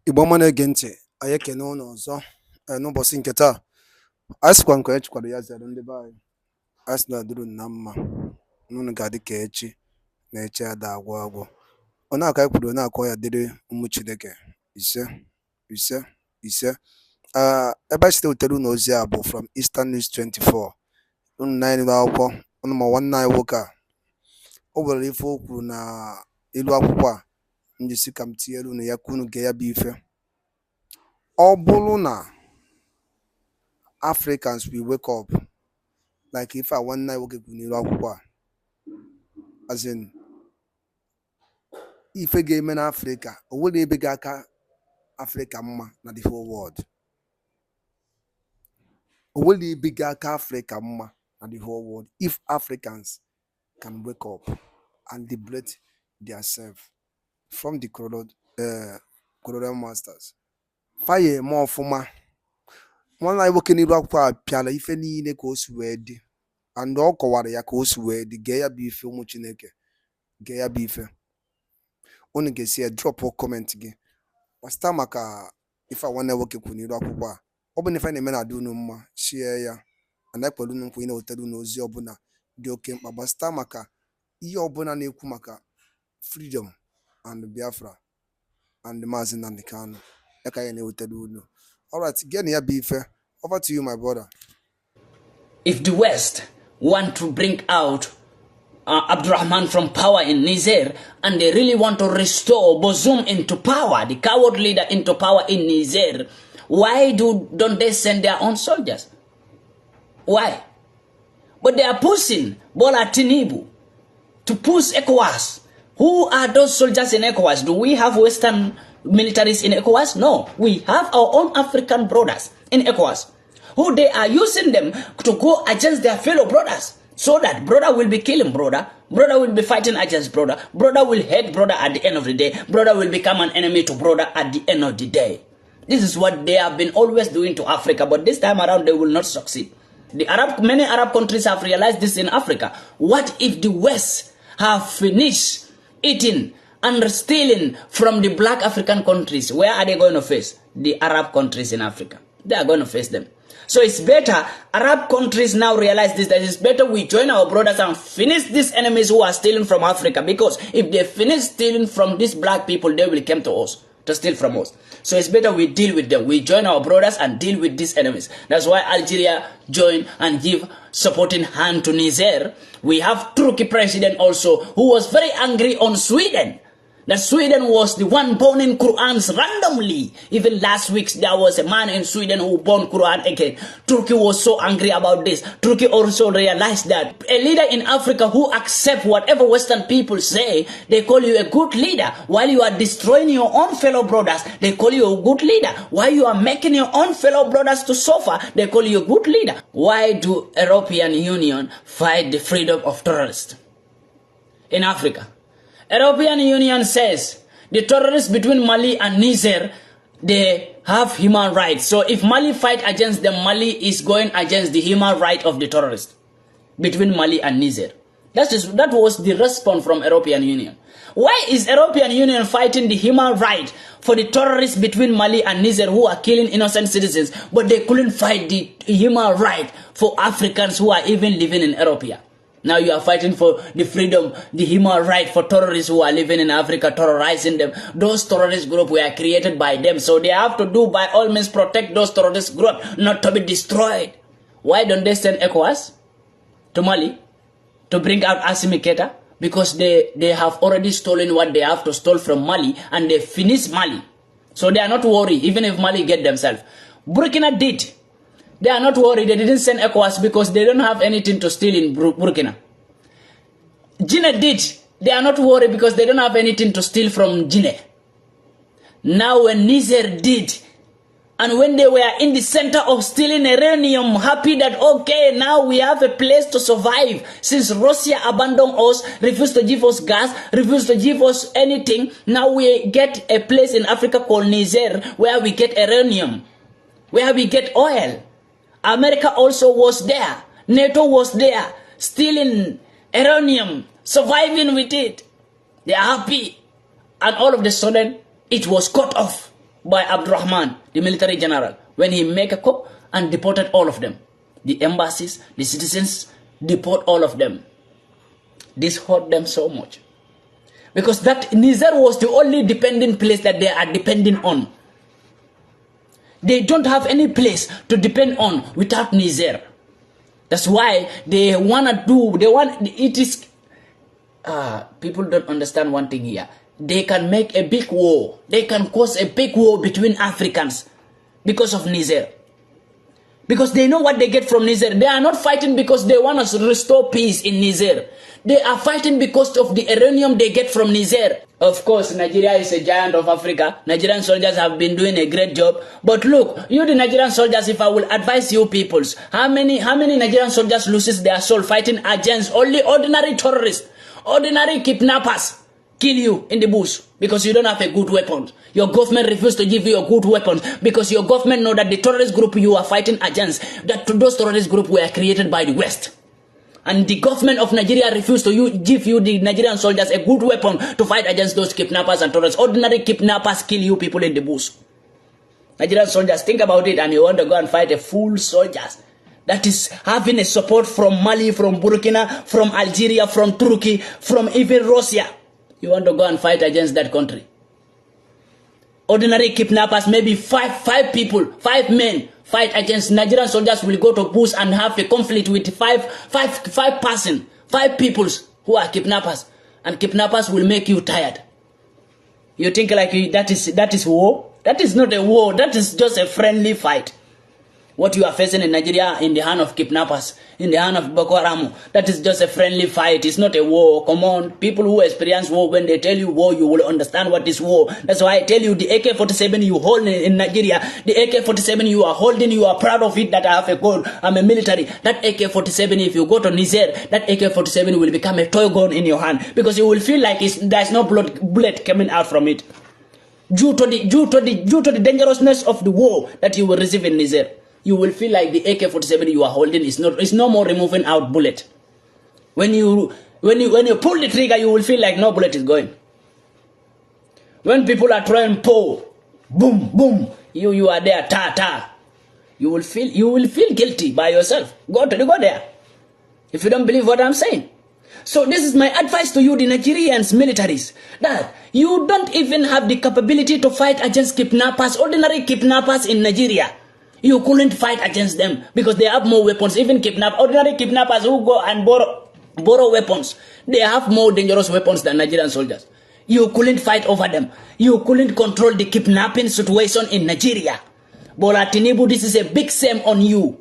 Igbo ọma na-ege ntị, anyị ekene unu ọzọ n'ụbọchị nke taa. Anyị sịkwa nke onye chikwara ya zere ndị be anyị. Anyị sị na duru na mma n'unu ga-adị ka echi na echi ada agwụ agwụ. Ọ na-aka anyị kwuru na-akọ ya dịrị ụmụ Chineke ise ise ise. Ebe anyị site wutere unu ozi a bụ from Eastern News 24. Unu na-anyị akwụkwọ unu ma nwanne anyị nwoke a o nwere ife o kwuru na ilu akwụkwọ a njisi ka m tinyere unu ya ka unu gee ya bụ ife. Ọ bụrụ na Africans will wake up like ife a nwanne anyị nwoke kwuru n'ilu akwụkwọ a, as in ife ga-eme na Africa, o nwere ebe ga-aka Africa mma na the whole world. O nwere ebe ga-aka Africa mma na the whole world if Africans can wake up and liberate themselves from the colonial masters. Fire more ọfụma. Nwanne anyị nwoke n'ilu akwụkwọ a pịara ife niile ka o si wee dị, and ọ kọwara ya ka o si wee dị. Gee ya bụ ife ụmụ Chineke, gee ya bụ ife. Unu ga-esi ya drop comment gị gbasịta maka ife a nwanne nwoke kwuru n'ilu akwụkwọ a. Ọ bụ na ife na-eme na-adị unu mma, share ya, and anyị kpọrọ unu nkwa ị na-ewetara unu ozi ọbụla dị oke mkpa gbasịta maka ihe ọbụla na-ekwu maka freedom and Biafra and Maazị Nnamdi Kanu. Eka ya na-ewetara unu. Alright, get ya bụ ife. Over to you, my brother. If the West want to bring out Abdurrahman from power in Niger, and they really want to restore Bazoum into power, the coward leader into power in Niger, why don't they send their own soldiers? Why? But they are pushing Bola Tinubu to push Ecowas. Who are those soldiers in Ecowas? Do we have Western militaries in Ecowas? No. We have our own African brothers in Ecowas, who they are using them to go against their fellow brothers, so that brother will be killing brother, brother will be fighting against brother, brother will hate brother at the end of the day, brother will become an enemy to brother at the end of the day. This is what they have been always doing to Africa, but this time around they will not succeed. Many Arab countries have realized this in Africa. What if the West have finished eating and stealing from the black African countries? Where are they going to face? The Arab countries in Africa. They are going to face them. So it's better, Arab countries now realize this, that it's better we join our brothers and finish these enemies who are stealing from Africa, because if they finish stealing from these black people, they will come to us to steal from us. So it's better we deal with them. We join our brothers and deal with these enemies. That's why Algeria joined and give supporting hand to Niger. We have Turkey president also, who was very angry on Sweden. That Sweden was the one burning Qurans randomly. Even last week, there was a man in Sweden who burned Quran again. Turkey was so angry about this. Turkey also realized that a leader in Africa who accepts whatever Western people say, they call you a good leader. While you are destroying your own fellow brothers, they call you a good leader. While you are making your own fellow brothers to suffer, they call you a good leader. Why do European Union fight the freedom of terrorists in Africa? European Union says the terrorists between Mali and Niger, they have human rights. So if Mali fight against them, Mali is going against the human right of the terrorists between Mali and Niger. That was the response from European Union. Why is European Union fighting the human right for the terrorists between Mali and Niger who are killing innocent citizens, but they couldn't fight the human right for Africans who are even living in Europe? Now you are fighting for the freedom, the human right for terrorists who are living in Africa, terrorizing them. Those terrorist groups were created by them, so they have to do by all means protect those terrorist groups, not to be destroyed. Why don't they send ECOWAS to Mali to bring out Assimi Goïta? Because they have already stolen what they have to steal from Mali, and they finish Mali. So they are not worried, even if Mali get themselves. Burkina did. They are not worried. They didn't send ECOWAS because they don't have anything to steal in Burkina. Guinea did. They are not worried because they don't have anything to steal from Guinea. Now when Niger did, and when they were in the center of stealing uranium, happy that, okay, now we have a place to survive. Since Russia abandoned us, refused to give us gas, refused to give us anything, now we get a place in Africa called Niger where we get uranium, where we get oil. America also was there. NATO was there, stealing uranium, surviving with it. They are happy. And all of a sudden, it was cut off by Abdurrahman, the military general, when he make a coup and deported all of them. The embassies, the citizens, deport all of them. This hurt them so much. Because that Niger was the only dependent place that they are depending on. They don't have any place to depend on without Niger. That's why they people don't understand one thing here. They can make a big war. They can cause a big war between Africans because of Niger. Because they know what they get from Niger. They are not fighting because they want to restore peace in Niger. They are fighting because of the uranium they get from Niger. Of course, Nigeria is a giant of Africa. Nigerian soldiers have been doing a great job. But look, you the Nigerian soldiers, if I will advise you peoples, how many Nigerian soldiers loses their soul fighting against only ordinary terrorists, ordinary kidnappers, kill you in the bush because you don't have a good weapon. Your government refused to give you a good weapon because your government know that the terrorist group you are fighting against, that those terrorist groups were created by the West. And the government of Nigeria refused to give you, the Nigerian soldiers, a good weapon to fight against those kidnappers and terrorists. Ordinary kidnappers kill you people in the bush. Nigerian soldiers, think about it, and you want to go and fight a full soldiers that is having a support from Mali, from Burkina, from Algeria, from Turkey, from even Russia. You want to go and fight against that country. Ordinary kidnappers, maybe five men fight against Nigerian soldiers will go to bush and have a conflict with five peoples who are kidnappers, and kidnappers will make you tired. You think like that is war? That is not a war. That is just a friendly fight. What you are facing in Nigeria in the hand of kidnappers, in the hand of Boko Haram, that is just a friendly fight. It's not a war. Come on, people who experience war, when they tell you war, you will understand what is war. That's why I tell you, the AK-47 you hold in Nigeria, the AK-47 you are holding, you are proud of it that I have a gun, I'm a military. That AK-47, if you go to Niger, that AK-47 will become a toy gun in your hand because you will feel like there's no bullet coming out from it. Due to the dangerousness of the war that you will receive in Niger. You will feel like the AK-47 you are holding is no more removing out bullet. When you pull the trigger, you will feel like no bullet is going. When people are trying pull, boom, boom, you are there, ta. You will feel guilty by yourself. Go there. If you don't believe what I'm saying. So this is my advice to you, the Nigerians militaries, that you don't even have the capability to fight against kidnappers, ordinary kidnappers in Nigeria. You couldn't fight against them because they have more weapons. Even ordinary kidnappers who go and borrow weapons, they have more dangerous weapons than Nigerian soldiers. You couldn't fight over them. You couldn't control the kidnapping situation in Nigeria. Bola Tinubu, this is a big shame on you.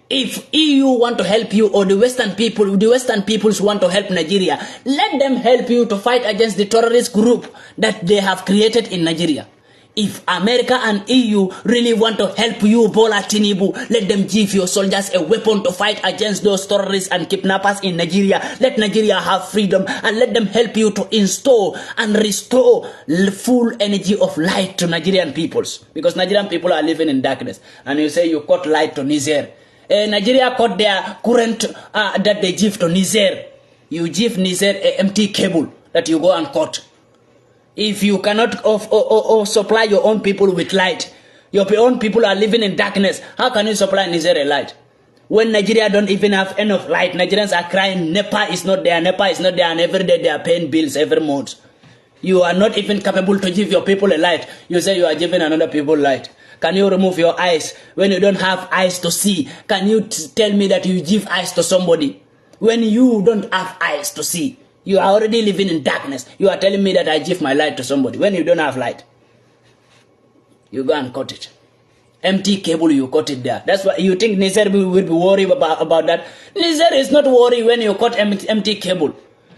If EU want to help you, or the Western peoples want to help Nigeria, let them help you to fight against the terrorist group that they have created in Nigeria. If America and EU really want to help you, Bola Tinubu, let them give your soldiers a weapon to fight against those terrorists and kidnappers in Nigeria. Let Nigeria have freedom, and let them help you to install and restore full energy of light to Nigerian peoples. Because Nigerian people are living in darkness. And you say you cut light to Niger. Nigeria cut their current that they give to Niger. You give Niger an empty cable that you go and cut. If you cannot supply your own people with light, your own people are living in darkness, how can you supply Niger a light? When Nigeria don't even have enough light, Nigerians are crying, NEPA is not there, and every day they are paying bills every month. You are not even capable to give your people a light. You say you are giving another people light. Can you remove your eyes when you don't have eyes to see? Can you tell me that you give eyes to somebody when you don't have eyes to see? You are already living in darkness. You are telling me that I give my light to somebody when you don't have light. You go and cut it. Empty cable, you cut it there. That's why you think Niger will be worried about that. Niger is not worried when you cut empty cable.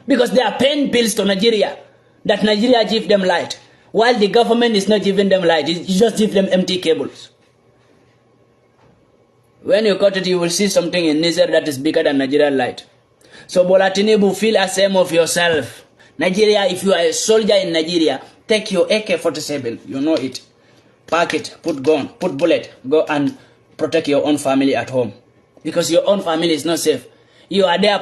Because they are paying bills to Nigeria. That Nigeria give them light. While the government is not giving them light. It just give them empty cables. When you cut it, you will see something in Niger that is bigger than Nigerian light. So Bola Tinubu, feel ashamed of yourself. Nigeria, if you are a soldier in Nigeria, take your AK-47, you know it. Pack it, put gun, put bullet, go and protect your own family at home. Because your own family is not safe. You are there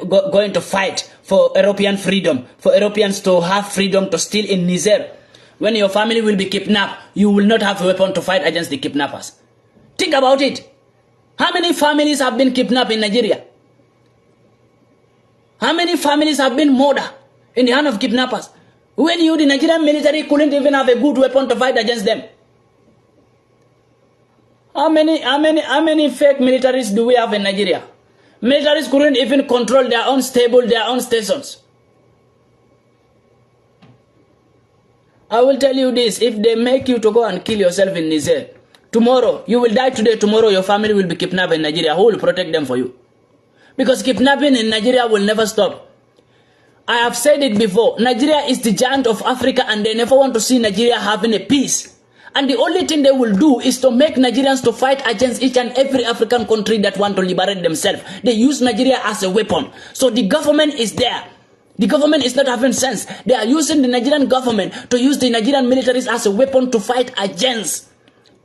going to fight for European freedom, for Europeans to have freedom to steal in Niger. When your family will be kidnapped, you will not have a weapon to fight against the kidnappers. Think about it. How many families have been kidnapped in Nigeria? How many families have been murdered in the hand of kidnappers? When the Nigerian military couldn't even have a good weapon to fight against them. How many fake militaries do we have in Nigeria? Militaries couldn't even control their own stable, their own stations. I will tell you this, if they make you to go and kill yourself in Niger, tomorrow, you will die today, tomorrow your family will be kidnapped in Nigeria. Who will protect them for you? Because kidnapping in Nigeria will never stop. I have said it before, Nigeria is the giant of Africa and they never want to see Nigeria having a peace. And the only thing they will do is to make Nigerians to fight against each and every African country that want to liberate themselves. They use Nigeria as a weapon. So the government is there. The government is not having sense. They are using the Nigerian government to use the Nigerian militaries as a weapon to fight against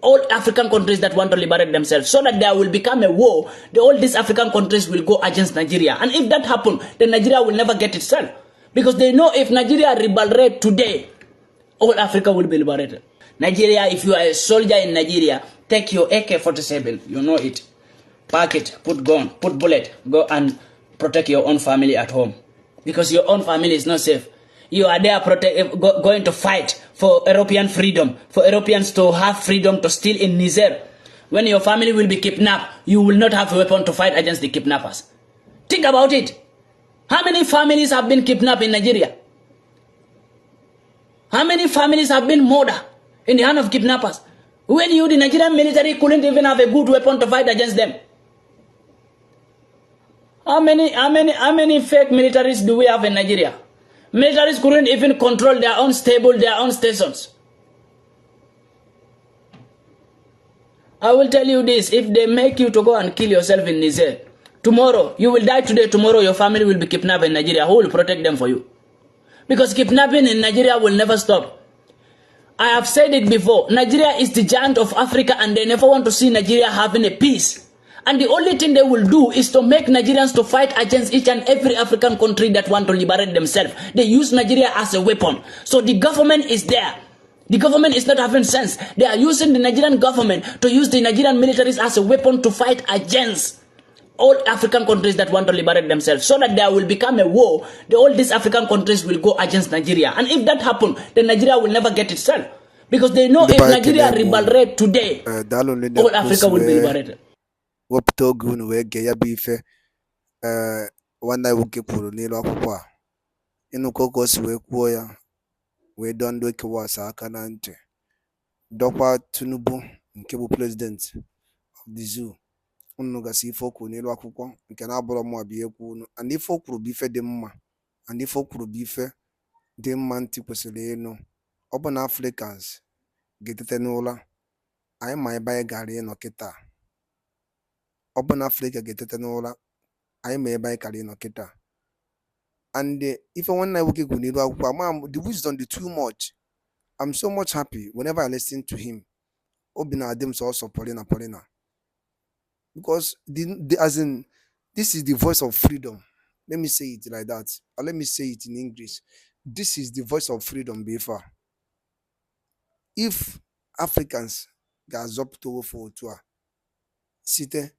all African countries that want to liberate themselves, so that there will become a war. All these African countries will go against Nigeria. And if that happens, then Nigeria will never get itself. Because they know if Nigeria liberates today, all Africa will be liberated. Nigeria, if you are a soldier in Nigeria, take your AK-47, you know it. Pack it, put gun, put bullet, go and protect your own family at home. Because your own family is not safe. You are there going to fight for European freedom, for Europeans to have freedom to steal in Niger. When your family will be kidnapped, you will not have a weapon to fight against the kidnappers. Think about it. How many families have been kidnapped in Nigeria? How many families have been murdered in the hand of kidnappers? When the Nigerian military couldn't even have a good weapon to fight against them. How many fake militaries do we have in Nigeria? Militaries couldn't even control their own stable, their own stations. I will tell you this, if they make you to go and kill yourself in Niger, tomorrow, you will die today, tomorrow your family will be kidnapped in Nigeria. Who will protect them for you? Because kidnapping in Nigeria will never stop. I have said it before, Nigeria is the giant of Africa and they never want to see Nigeria having a peace. And the only thing they will do is to make Nigerians to fight against each and every African country that want to liberate themselves. They use Nigeria as a weapon. So the government is there. The government is not having sense. They are using the Nigerian government to use the Nigerian militaries as a weapon to fight against all African countries that want to liberate themselves, so that there will become a war. All these African countries will go against Nigeria. And if that happens, then Nigeria will never get itself. Because they know if Nigeria liberates today, all Africa will be liberated. Wepụta oge unu wee gee ya bụ ife nwanne anyị nwoke kwuru n'elu akwụkwọ a, ịnụkọ ka o si wee kwuo ya, wee dọọ ndị Ecowas aka na ntị, dọkwa Tinubu nke bụ president of the zoo. Unu gasị ife o kwuru n'elu akwụkwọ nke na-abụrọ mma bụ ihe kwu unu, and ife o kwuru bụ ife dị mma, and ife o kwuru bụ ife dị mma ntị kwesịrị ịnụ. Ọ bụ na Africans ga-etete n'ụra, anyị ma ebe anyị gara ịnọ kịta. Ọ bụ na Africa ga-etete n'ụra, anyị ma ebe anyị gara ịnọ kịta. And ife nwanne anyị nwoke kwuru n'elu akwụkwọ, the wisdom dị too much. I'm so much happy whenever I listen to him. Obi na-adị m sọsọ polina. Because this is the voice of freedom. Let me say it like that. Or let me say it in English. This is the voice of freedom, Biafra. If Africans ga-azọpụta ofe otu a site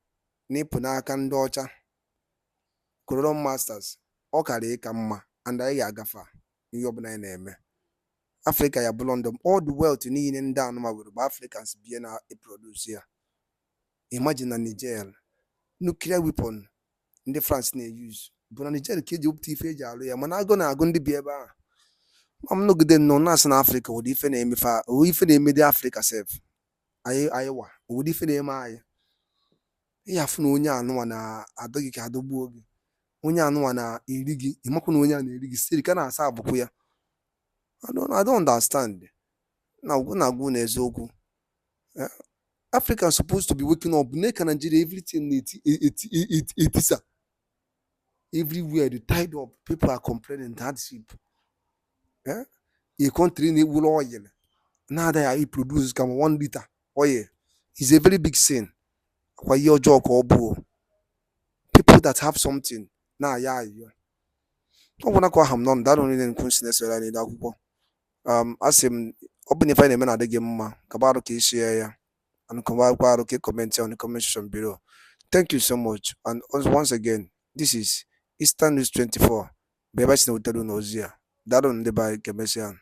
n'ịpụ n'aka ndị ọcha, Colonial Masters, ọ kara ịka mma, and anyị ga-agafe ihe ọbụla anyị na-eme. Africa ya bụrụ ndụ, all the wealth niile ndị anụma were bụ Africans bie na produce ya. Imagine na Niger, nuclear weapon ndị France na-use bụ na Niger ka eji opụta ife eji alụ ya, mana agụ na-agụ ndị bi ebe ahụ. Ma m nọgide nọ na-asị na Africa ụdị ife na-emefe, ụdị ife na-eme dị Africa sef. Anyị wa ụdị ife na-eme anyị. Ihe afụ na onye anụwa na-adọ gị ka adọgbuo gị. Onye anụwa na-eri gị, ịmakwa na onye a na-eri gị, siri ka na-asa abụkwụ ya. I don't understand. Na ugwu na-agwụ na eziokwu. Africa is supposed to be waking up. Neka Nigeria, everything etisa. Everywhere they tied up, people are complaining hardship. A country need oil. Now they produce 1 liter oil. It's a very big sin. People that have something. Now, yeah. Don't want to call him none. That only in consciousness. asị m ọ bụ na ife anyị na-eme na-adị gị mma, kaba arụ ka ị share ya, and kaba arụ ka ị comment on the comment section below. Thank you so much, and once again, this is Eastern News 24. Biaexit na-ewetara unu ozi a. Daalụ ndị be anyị, ka emesịa.